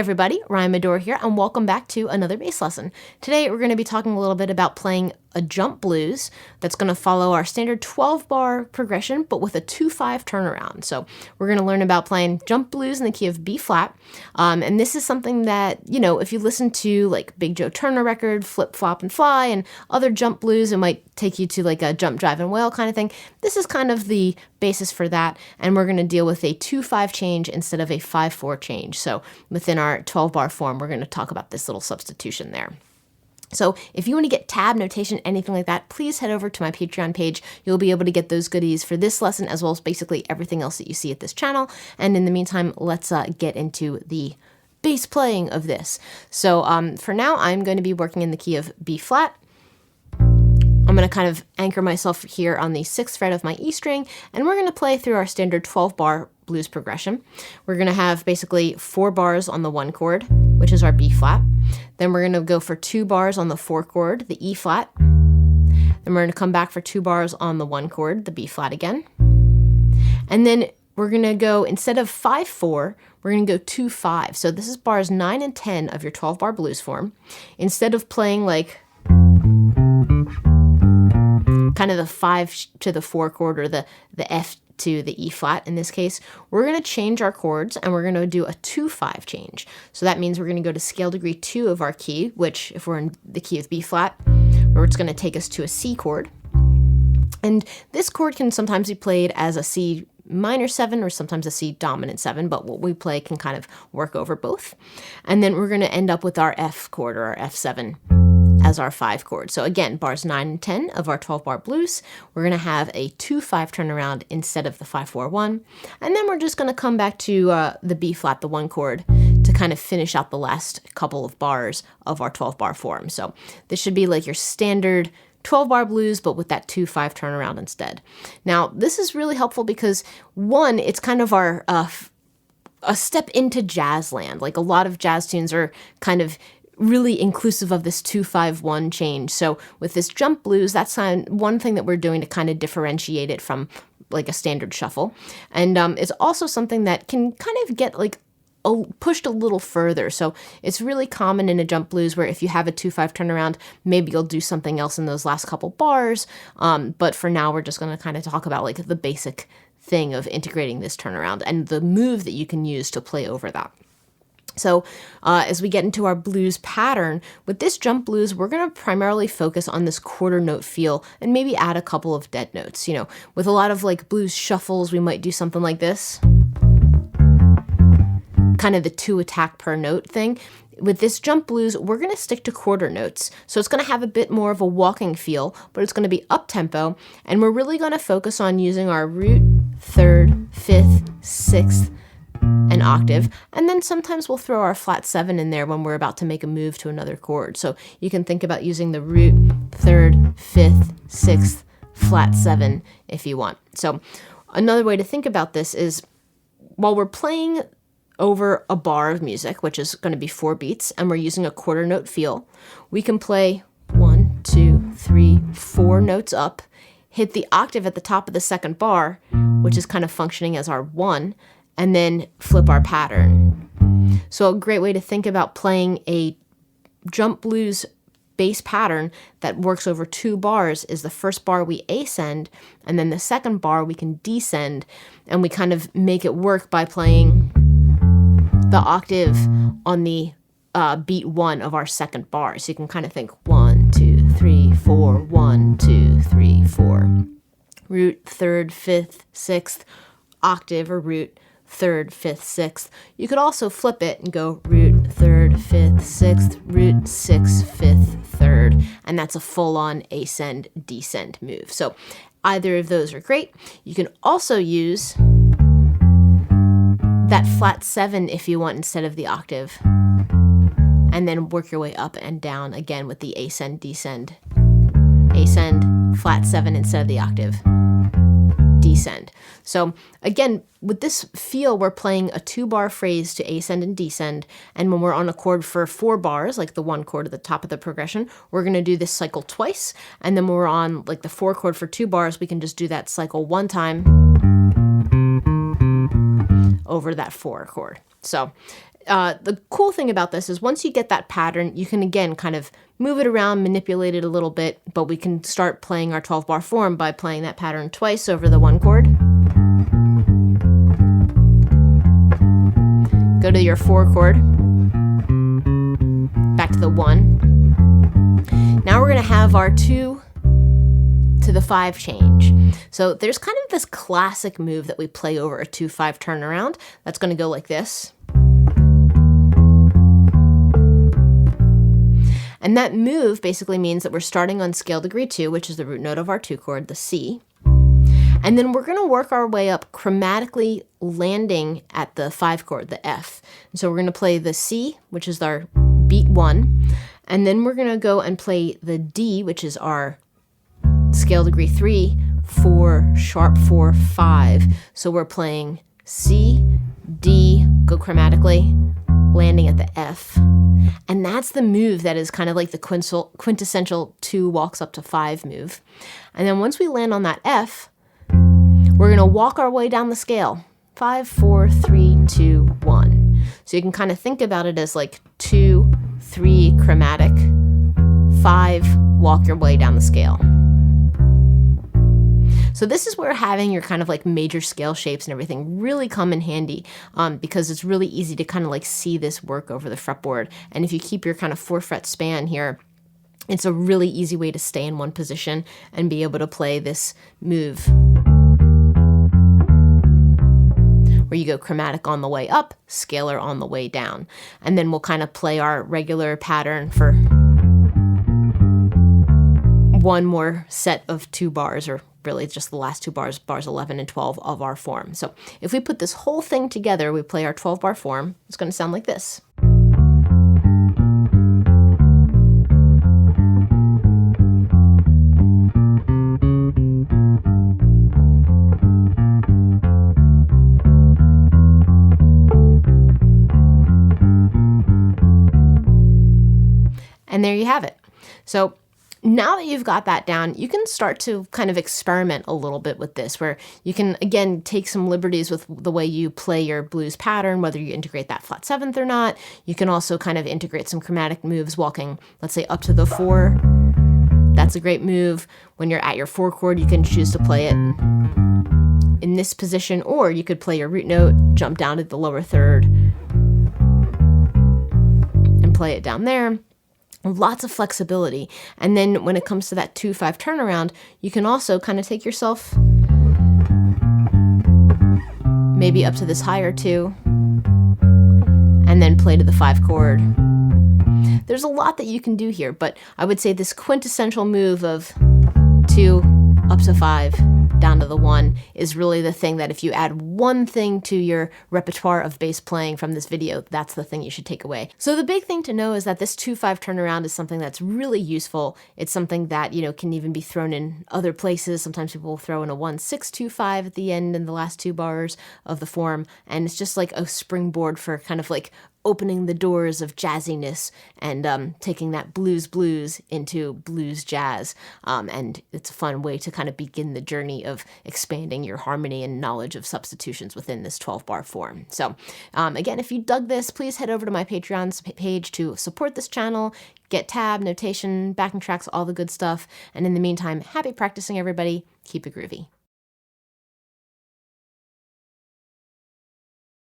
everybody, Ryan Medore here, and welcome back to another bass lesson. Today we're going to be talking a little bit about playing a jump blues that's going to follow our standard 12-bar progression, but with a 2-5 turnaround. So we're going to learn about playing jump blues in the key of B flat, and this is something that, if you listen to like Big Joe Turner record, Flip, Flop, and Fly, and other jump blues, it might take you to like a jump, drive, and wail kind of thing. This is kind of the basis for that, and we're going to deal with a 2-5 change instead of a 5-4 change. So within our 12-bar form, we're going to talk about this little substitution there. So if you want to get tab notation, anything like that, please head over to my Patreon page. You'll be able to get those goodies for this lesson as well as basically everything else that you see at this channel. And in the meantime, let's get into the bass playing of this. So for now, I'm going to be working in the key of B flat. I'm going to kind of anchor myself here on the 6th fret of my E string, and we're going to play through our standard 12-bar blues progression. We're going to have basically 4 bars on the 1 chord, which is our B flat. Then we're going to go for 2 bars on the 4 chord, the E flat. Then we're going to come back for 2 bars on the 1 chord, the B flat again. And then we're going to go, instead of 5-4, we're going to go 2-5. So this is bars 9 and 10 of your 12-bar blues form. Instead of playing like kind of the 5 to the 4 chord or the F to the E flat in this case, we're going to change our chords and we're going to do a 2-5 change. So that means we're going to go to scale degree 2 of our key, which if we're in the key of B flat, where it's going to take us to a C chord. And this chord can sometimes be played as a C minor 7 or sometimes a C dominant 7, but what we play can kind of work over both. And then we're going to end up with our F chord or our F7 as our 5 chord. So again, bars 9 and 10 of our 12-bar blues, we're going to have a 2-5 turnaround instead of the 5-4-1. And then we're just going to come back to the B flat, the 1 chord, to kind of finish out the last couple of bars of our 12-bar form. So this should be like your standard 12-bar blues, but with that 2-5 turnaround instead. Now, this is really helpful because, one, it's kind of our a step into jazz land. Like a lot of jazz tunes are kind of really inclusive of this 2-5-1 change. So with this jump blues, that's one thing that we're doing to kind of differentiate it from like a standard shuffle. And it's also something that can kind of get like pushed a little further. So it's really common in a jump blues where if you have a 2-5 turnaround, maybe you'll do something else in those last couple bars. But for now, we're just going to kind of talk about like the basic thing of integrating this turnaround and the move that you can use to play over that. So as we get into our blues pattern, with this jump blues, we're going to primarily focus on this quarter note feel and maybe add a couple of dead notes. With a lot of like blues shuffles, we might do something like this, kind of the 2 attack per note thing. With this jump blues, we're going to stick to quarter notes. So it's going to have a bit more of a walking feel, but it's going to be up tempo. And we're really going to focus on using our root, 3rd, 5th, 6th, an octave, and then sometimes we'll throw our flat 7 in there when we're about to make a move to another chord. So you can think about using the root, 3rd, 5th, 6th, flat 7 if you want. So another way to think about this is while we're playing over a bar of music, which is going to be 4 beats, and we're using a quarter note feel, we can play 1, 2, 3, 4 notes up, hit the octave at the top of the 2nd bar, which is kind of functioning as our 1, and then flip our pattern. So a great way to think about playing a jump blues bass pattern that works over 2 bars is the first bar we ascend, and then the 2nd bar we can descend, and we kind of make it work by playing the octave on the beat 1 of our 2nd bar. So you can kind of think 1, 2, 3, 4, 1, 2, 3, 4. Root, 3rd, 5th, 6th, octave or root, 3rd, 5th, 6th. You could also flip it and go root, 3rd, 5th, 6th, root, 6th, 5th, 3rd, and that's a full-on ascend, descend move. So either of those are great. You can also use that flat 7 if you want instead of the octave, and then work your way up and down again with the ascend, descend, ascend, flat 7 instead of the octave, descend. So again, with this feel, we're playing a 2-bar phrase to ascend and descend. And when we're on a chord for 4 bars, like the 1 chord at the top of the progression, we're going to do this cycle twice. And then when we're on like the 4 chord for 2 bars, we can just do that cycle 1 time over that 4 chord. So the cool thing about this is once you get that pattern, you can again kind of move it around, manipulate it a little bit, but we can start playing our 12-bar form by playing that pattern twice over the 1 chord. Go to your 4 chord, back to the 1. Now we're going to have our 2 to the 5 change. So there's kind of this classic move that we play over a 2-5 turnaround. That's going to go like this. And that move basically means that we're starting on scale degree 2, which is the root note of our 2 chord, the C. And then we're going to work our way up chromatically, landing at the 5 chord, the F. And so we're going to play the C, which is our beat 1. And then we're going to go and play the D, which is our scale degree 3, 4, sharp 4, 5. So we're playing C, D, go chromatically, landing at the F. And that's the move that is kind of like the quintessential 2 walks up to 5 move. And then once we land on that F, we're going to walk our way down the scale. 5, 4, 3, 2, 1. So you can kind of think about it as like 2, 3 chromatic, 5 walk your way down the scale. So this is where having your kind of like major scale shapes and everything really come in handy, because it's really easy to kind of like see this work over the fretboard. And if you keep your kind of 4-fret span here, it's a really easy way to stay in one position and be able to play this move where you go chromatic on the way up, scalar on the way down. And then we'll kind of play our regular pattern for one more set of 2 bars, or really just the last 2 bars, bars 11 and 12 of our form. So if we put this whole thing together, we play our 12-bar form, it's going to sound like this. And there you have it. So now that you've got that down, you can start to kind of experiment a little bit with this, where you can, again, take some liberties with the way you play your blues pattern, whether you integrate that flat 7th or not. You can also kind of integrate some chromatic moves walking, let's say, up to the 4. That's a great move. When you're at your 4 chord, you can choose to play it in this position, or you could play your root note, jump down to the lower 3rd, and play it down there. Lots of flexibility. And then when it comes to that 2-5 turnaround, you can also kind of take yourself maybe up to this higher 2 and then play to the 5 chord. There's a lot that you can do here, but I would say this quintessential move of 2 up to 5 down to the 1 is really the thing that if you add one thing to your repertoire of bass playing from this video, that's the thing you should take away. So the big thing to know is that this 2-5 turnaround is something that's really useful. It's something that, you know, can even be thrown in other places. Sometimes people will throw in a 1-6-2-5 at the end in the last 2 bars of the form, and it's just like a springboard for kind of like opening the doors of jazziness and taking that blues into blues jazz. And it's a fun way to kind of begin the journey of expanding your harmony and knowledge of substitutions within this 12-bar form. So again, if you dug this, please head over to my Patreon page to support this channel, get tab, notation, backing tracks, all the good stuff. And in the meantime, happy practicing, everybody. Keep it groovy.